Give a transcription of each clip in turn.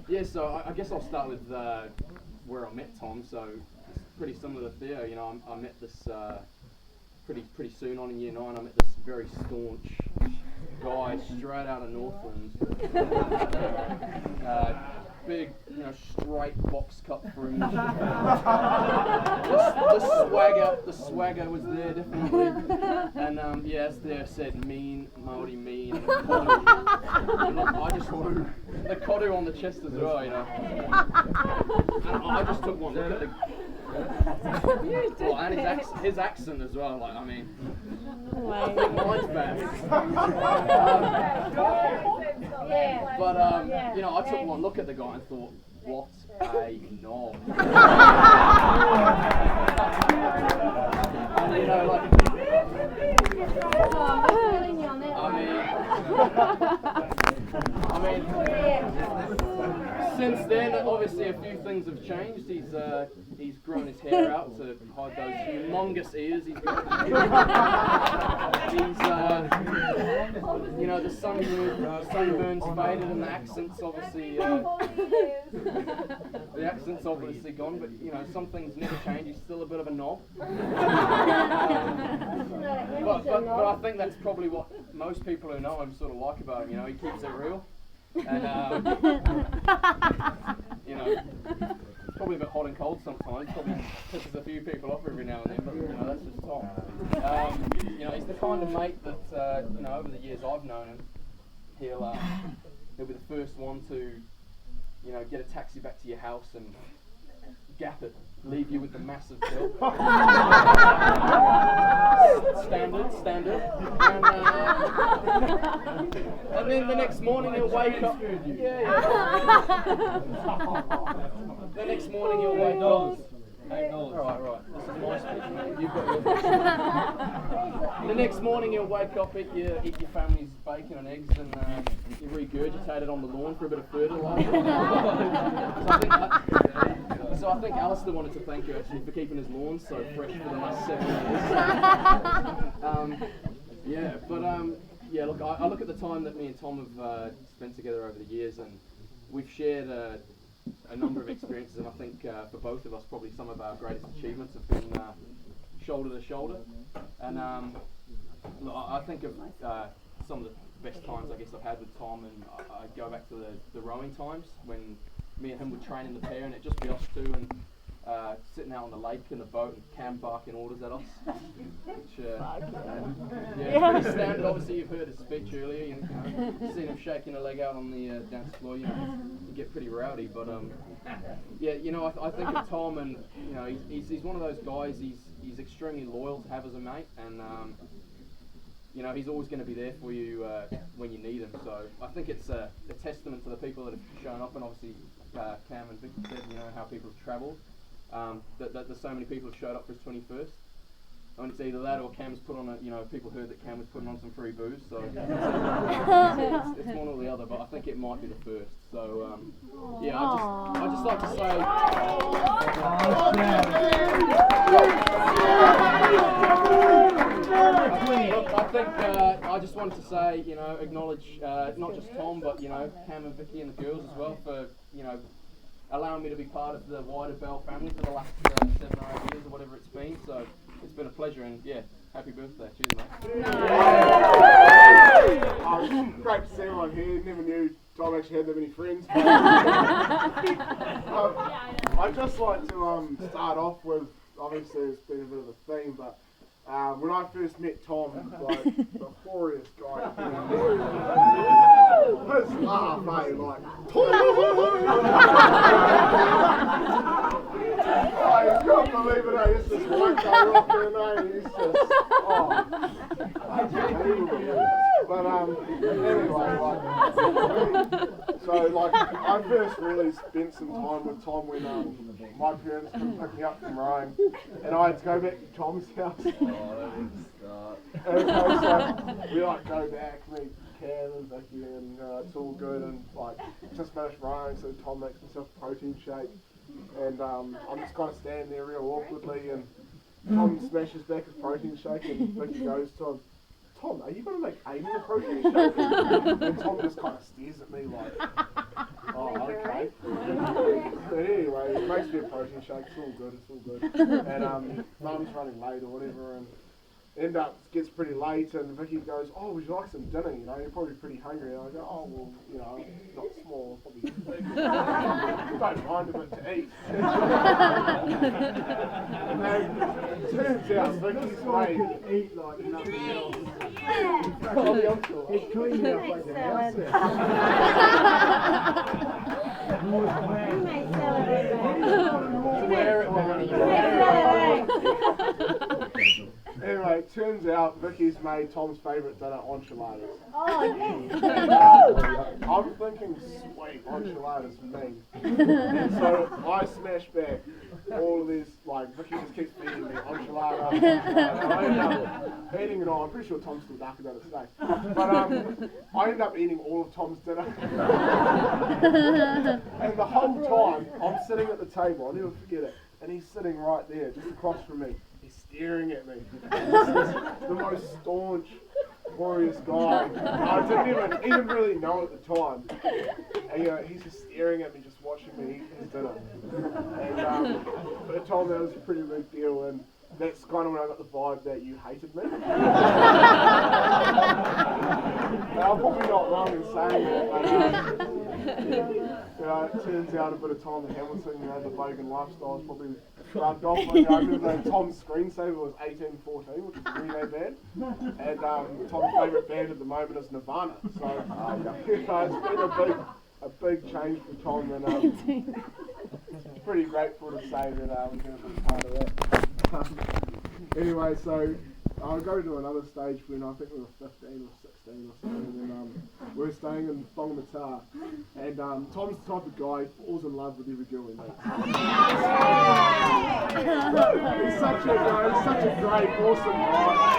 Yeah, so I guess I'll start with where I met Tom. So it's pretty similar to Theo. You know, I met this pretty soon on in year 9. I met this very staunch guy straight out of Northland. Big, you know, straight box cut fringe. The swagger was there definitely. And yeah, as Theo said, mean, Māori mean. And look, I just flew the koru on the chest as well, you know. And I just took one look at the. Well, and his accent as well. Like, I mean, I think mine's bad. But you know, I took one look at the guy and thought, what a knob. And you know, like, I mean, since then, obviously a few things have changed. He's grown his hair out to hide those humongous ears he's got. You know, the sunburn's faded and the accent's obviously gone. But you know, some things never change. He's still a bit of a knob. But I think that's probably what most people who know him sort of like about him. You know, he keeps it real. And you know, probably a bit hot and cold sometimes. Probably pisses a few people off every now and then. But you know, that's just Tom. You know, he's the kind of mate that you know, over the years I've known him, he'll be the first one to, you know, get a taxi back to your house and gap it, leave you with the massive bill. Standard. And then the next morning he'll wake up. Yeah. The next morning he'll wake up. Right. This is my speech, mate. You've got your. The next morning you'll wake up, eat your family's bacon and eggs, and you regurgitate it on the lawn for a bit of fertiliser. So I think Alistair wanted to thank you actually for keeping his lawn so fresh for the last 7 years. Yeah, look, I look at the time that me and Tom have spent together over the years, and we've shared a number of experiences, and I think for both of us, probably some of our greatest achievements have been shoulder to shoulder. And look, I think of some of the best times I guess I've had with Tom, and I go back to the rowing times when me and him would train in the pair, and it'd just be us two, and sitting out on the lake in the boat, and Cam barking orders at us, which it's pretty standard. Obviously you've heard his speech earlier, you know, seen him shaking a leg out on the dance floor, you know, you get pretty rowdy. But yeah, you know, I think of Tom, and you know, he's one of those guys. He's extremely loyal to have as a mate, and you know, he's always going to be there for you when you need him. So I think it's a testament to the people that have shown up, and obviously Cam and Victor said, you know, how people have travelled. That there's so many people have showed up for his 21st. I mean, it's either that or Cam's put on people heard that Cam was putting on some free booze, so it's one or the other, but I think it might be the first. So, yeah, I just like to say... Look, I think I just wanted to say, you know, acknowledge not just Tom, but, you know, Cam and Vicky and the girls as well for, you know, allowing me to be part of the wider Bell family for the last 7 or 8 years or whatever it's been. So it's been a pleasure, and yeah, happy birthday. Cheers, mate. Great to see everyone here. Never knew Tom actually had that many friends. I'd just like to start off with, obviously it's been a bit of a theme, but when I first met Tom, like, the glorious guy, his laugh, mate, like, I can't believe it, it's this one guy rocking, he's just, but anyway, so like, I first really spent some time with Tom when my parents couldn't pick me up from rowing, and I had to go back to Tom's house. And so we like go back, meet Cam and Vicky, and it's all good, and like just finished rowing, so Tom makes himself a protein shake, and I'm just kind of standing there real awkwardly, and Tom smashes back his protein shake, and Vicky goes to him, "Tom, are you going to make Amy a protein shake?" And Tom just kind of stares at me like, Oh, okay. But anyway, it makes me a protein shake. It's all good. And Mum's running late or whatever, and gets pretty late, and Vicky goes, "Oh, would you like some dinner? You know, you're probably pretty hungry." And I go, "Oh, well, you know, not small, probably big. Don't mind a bit to eat." And then turns out Vicky's made Eat like nothing else. It's clean up like the house. Anyway, it turns out Vicky's made Tom's favourite dinner, enchiladas. Oh, yes. I'm thinking sweet enchiladas for me. And so I smash back all of these, like, Vicky just keeps feeding me enchilada. And I end up eating it all. I'm pretty sure Tom's still dark about it today. But I end up eating all of Tom's dinner. And the whole time, I'm sitting at the table, I'll never forget it, and he's sitting right there, just across from me. He's staring at me. This is the most staunch, glorious guy. I didn't even really know at the time. And he's just staring at me, just watching me eat his dinner. And but I told me that was a pretty big deal, and that's kind of when I got the vibe that you hated me. I'm probably not wrong in saying that, but it turns out a bit of time in Hamilton, the bogan lifestyle is probably rubbed off. I remember Tom's screensaver was 1814, which is really bad, and Tom's favourite band at the moment is Nirvana. So it's been a big change for Tom, and pretty grateful to say that we're going to be part of that. Anyway, so I'll go to another stage when I think we were 15 or 16 or something, and we were staying in Whangamata, and Tom's the type of guy who falls in love with every girl he meets. He's such a great, awesome guy.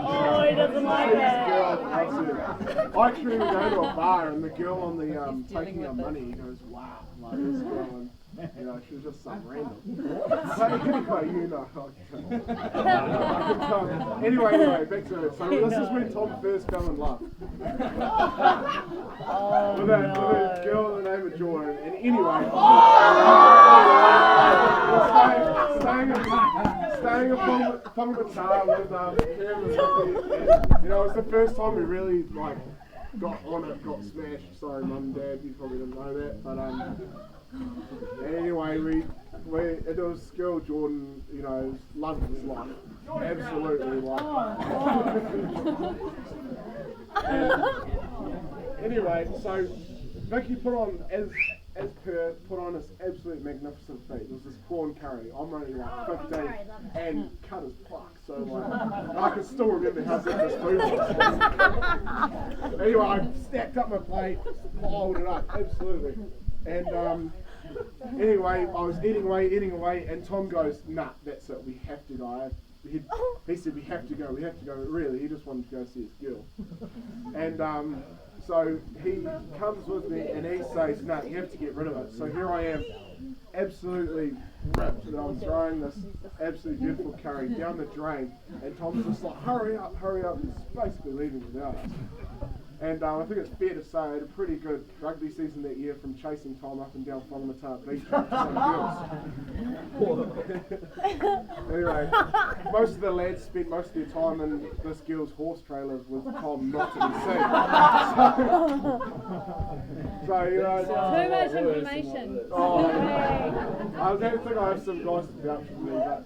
Oh, he doesn't like it. I actually remember going to a bar, and the girl on the taking our money, he goes, "Wow, like this girl," and she was just some random. But anyway, Anyway, back to it. So this is when Tom first fell in love. With a girl in the name of Jordan. And anyway, staying at Whangamata with Karen and Vicky. It was the first time we really got on it, got smashed. Sorry, Mum and Dad, you probably didn't know that, but anyway, it was girl Jordan, loved his life, absolutely Anyway, so Vicky put on this absolute magnificent feat. It was this prawn curry. I'm only 15 and cut as fuck, so I can still remember how good this food was. Anyway, I stacked up my plate, piled it up, absolutely. And anyway, I was eating away, and Tom goes, "Nah, that's it, we have to go." He said, we have to go, really, he just wanted to go see his girl. And so he comes with me, and he says, "No, you have to get rid of it." So here I am, absolutely ripped, and I'm throwing this absolutely beautiful curry down the drain, and Tom's just like, hurry up, he's basically leaving without us. And I think it's fair to say I had a pretty good rugby season that year, from chasing Tom up and down Whangamata Beach with some girls. Anyway, most of the lads spent most of their time in this girl's horse trailer with Tom not to be seen. So too much information. I don't think I have some guys to vouch for me, but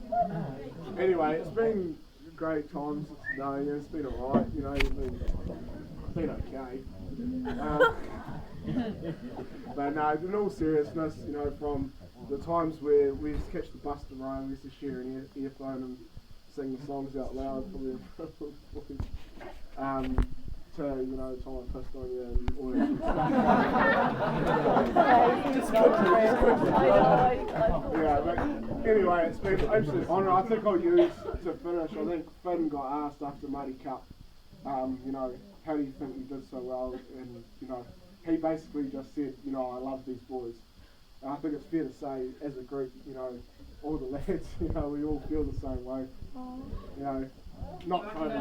anyway, it's been great times. It's been alright, it's been okay. But no, in all seriousness, from the times where we used to catch the bus to Rome, we used to share an earphone and sing the songs out loud, probably in front of boys. To, Tom, I pissed on you and all that Yeah, but anyway, it's been an absolute honour. I think I'll use to finish. I think Finn got asked after Mardi Cup, how do you think you did so well? And, he basically just said, I love these boys. And I think it's fair to say, as a group, all the lads, we all feel the same way. Not trying to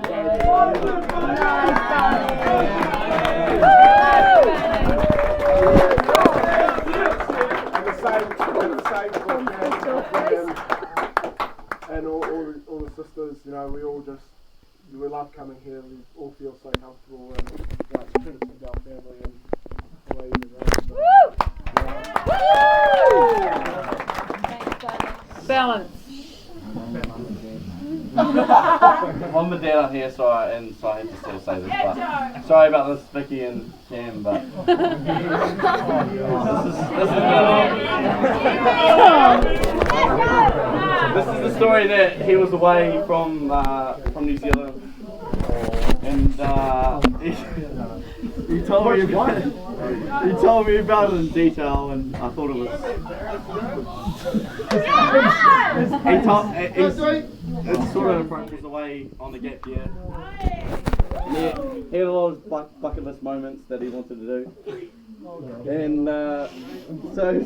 and all the sisters, you know, we love coming here. We all feel so comfortable, and it's a credit to our family and the way you've been raised. Balance. I'm the dad out here, so I had to still say this. But sorry about this, Vicky and Cam, but this is the story that he was away from New Zealand, and he told me about it in detail, and I thought it was. It's sort of was away on the gap year. And he had a lot of bucket list moments that he wanted to do. And so he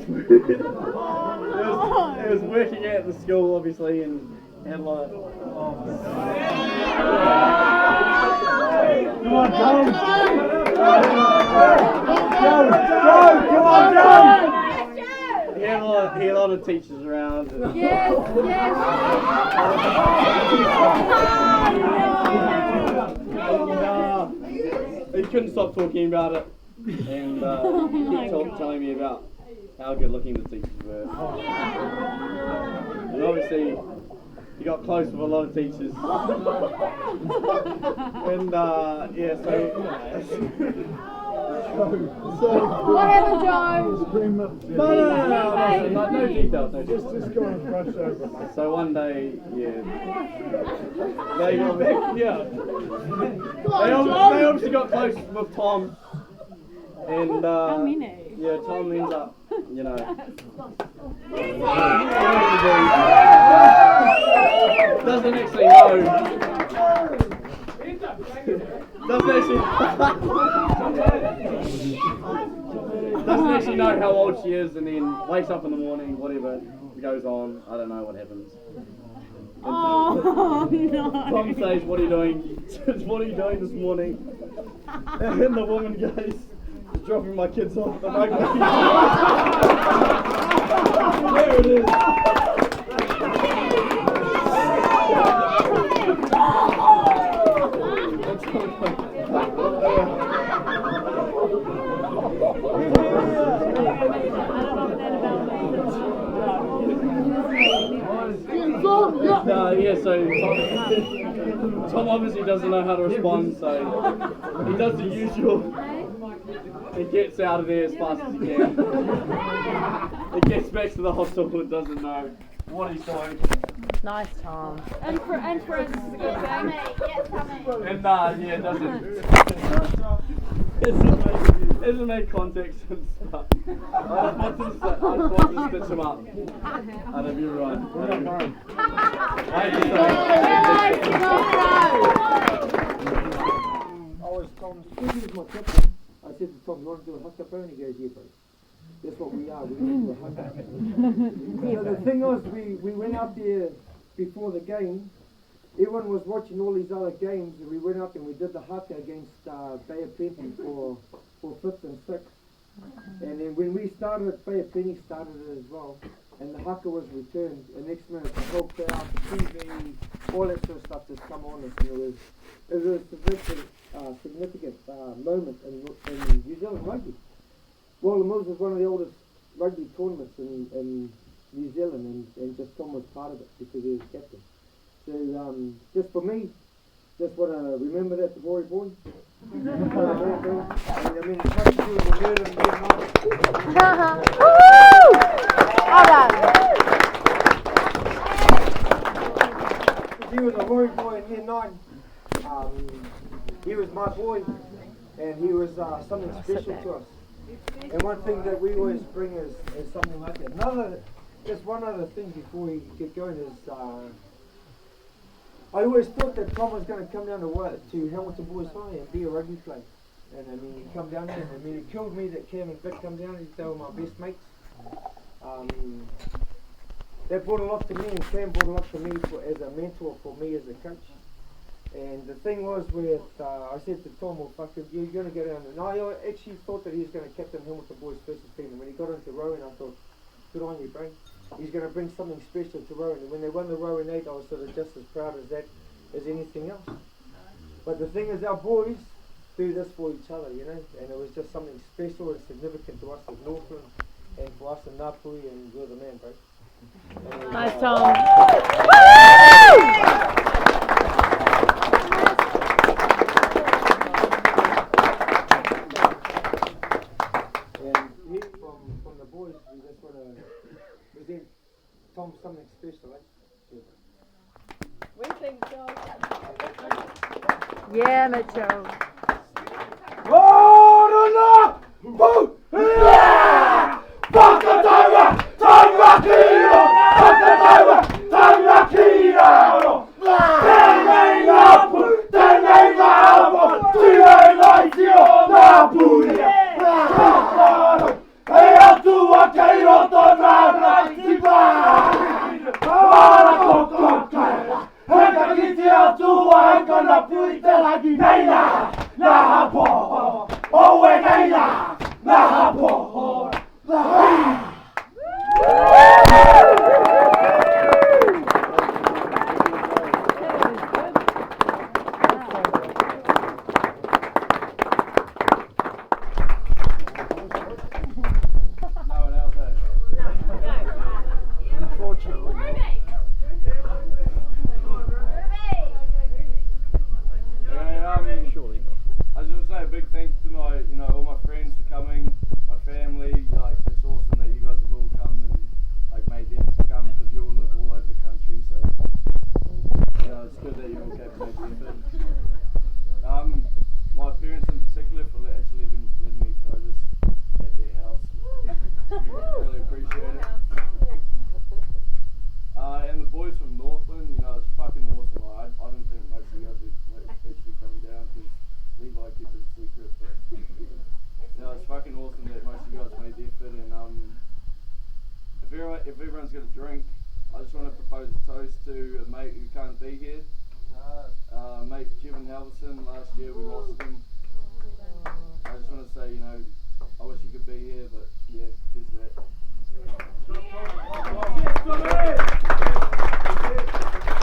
was working at the school, obviously, and had a lot of... Come on, Tom! Come on, Tom! He had a lot of teachers around. Yes, He couldn't stop talking about it, and kept telling me about how good looking the teachers were. And obviously, he got close with a lot of teachers. And yeah, What happened, Joe? No details. Just go and brush over, mate. So one day, yeah, they got back, yeah. They obviously got close with Tom, and yeah, Tom ends up, you know, doesn't actually know. Doesn't actually know how old she is, and then wakes up in the morning, whatever goes on, I don't know what happens. Oh, no. Tom says, what are you doing? What are you doing this morning? And then the woman goes, dropping my kids off at the rugby. There it is. Yeah, so Tom obviously doesn't know how to respond, so he does the usual. He gets out of there as fast as he can. He gets back to the hostel and doesn't know what he's doing. Nice, Tom. Inference is a good thing. And yeah, doesn't make context and stuff. I just wanted to stitch him up. And if you're right. I said to Tom, you want to do a hooker phone? He goes, yeah, bro. That's what we are. We want to do a hooker. So the thing was, we went out there before the game. Everyone was watching all these other games, and we went up and we did the haka against Bay of Plenty for 5th and 6th. And then when we started, Bay of Plenty started it as well. And the haka was returned. And next minute, the whole crowd, the TV, all that sort of stuff just come on us. And it was a significant moment in New Zealand rugby. Well, the Mills was one of the oldest rugby tournaments in New Zealand, and just Tom was part of it because he was captain. So just for me, just want to remember that, the boy. And I mean, it's much to do with the murder and Vietnam. He was a Rory boy in year 9. He was my boy, and he was something special to us. And one thing that we always bring is something like that. Just one other thing before we get going is, I always thought that Tom was going to come down to Hamilton Boys High and be a rugby player. And I mean, he come down there, and I mean, it killed me that Cam and Vic come down. They were my best mates. That brought a lot to me, and Cam brought a lot to me as a mentor for me as a coach. And the thing was with, I said to Tom, well, fuck it, you're going to go down there. No, I actually thought that he was going to captain Hamilton Boys first team. And when he got into rowing, I thought, good on you, bro. he's going to bring something special to rowing. And when they won the rowing 8, I was sort of just as proud as that as anything else. But the thing is, our boys do this for each other, you know, and it was just something special and significant to us as Northland and for us in Napui, and you're the man, bro. And, Nice, Tom. And here from the boys, we just want to present Tom something special, eh? We think so. Yeah, Mitchell. I just want to say a big thank you to my, all my friends for coming, my family. Like, it's awesome that you guys have all come and like made the effort to come because you all live all over the country. So, it's good that you all came to make the effort. My parents in particular for actually letting me throw this at their house. Really appreciate it. And the boys from Northland, it's fucking awesome. I didn't think most of you guys would actually come down because Levi keeps it a secret, but it's fucking awesome that most of you guys made the effort. And if everyone's got a drink, I just want to propose a toast to a mate who can't be here. Mate Jim Halverson, last year we lost him. I just want to say, I wish he could be here, but yeah, cheers to that.